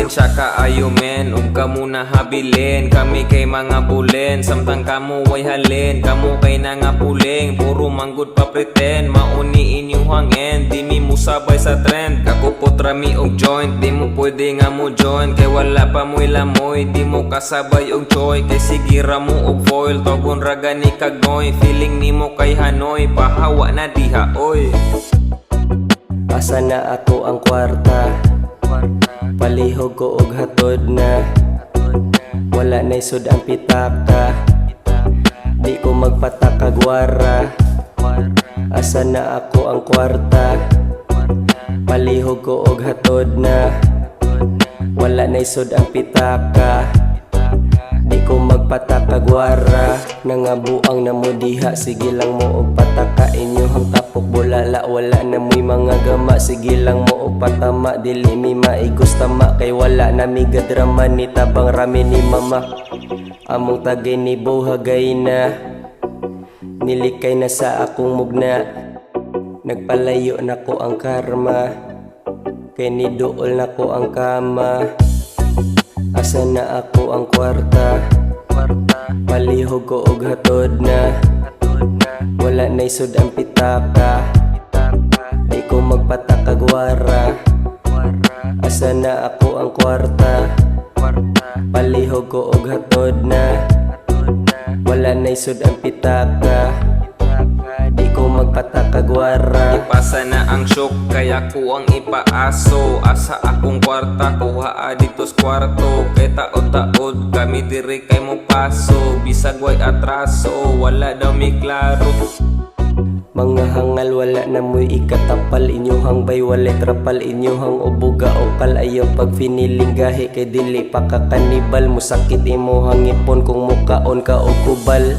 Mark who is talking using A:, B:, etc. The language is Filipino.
A: Pasensya ka ayo men, ug kamo na habilin. Kami kay mga bulen, samtang kamo way halin. Kamo kay na nga puling, puro manggod pa pretend. Mauni inyong hangin, di mi musabay sa trend. Kakupot rami og joint, di mo pwede nga mo join. Kay wala pa mo'y lamoy, di mo kasabay og choy. Kay sige ra mo og foil, togon raga ni kagnoy. Feeling nimo kay Hanoy, pahawa na diha oy.
B: Asa na ako ang kwarta, palihog ko og hatod na. Wala na isod ang pitaka, di ko magpatakagwara. Asa na ako ang kwarta, palihog ko og hatod na. Wala na isod ang pitaka, di ko magpatakagwara. Nangabuang na mo diha, sige lang mo og pataka. Inyohang tapok bulala, wala na mo'y mga gama. Sige lang mo og patama, dili mi maigos tama. Kay wala na mi gadrama, ni tabang rami ni mama. Among tagay ni buhagay na, nilikay na sa akong mugna. Nagpalayo na ko ang karma, kay niduol na ko ang kama. Asa na ako ang kwarta, palihog ko og hatod na. Wala na isod ang pitaka, di ko magpatakagwara. Asa na ako ang kwarta, palihog ko og hatod na. Wala na isod ang pitaka, di ko magpatakagwara.
A: Ipasa na ang shock, kaya ko ang ipaaso. Asa akong kwarta, kuha dito sa kwarto. Kay taod-taod, kami diri kay mo paso. Bisag way atraso, wala daw mi klaro.
B: Mga hangal wala na mo'y ikatapal. Inyuhang bay walay trapal, inyuhang ubuga opal. Ayaw pag finiling gahi, kay dili pa kakanibal. Musakit imo hangipon kung mukaon ka o kubal.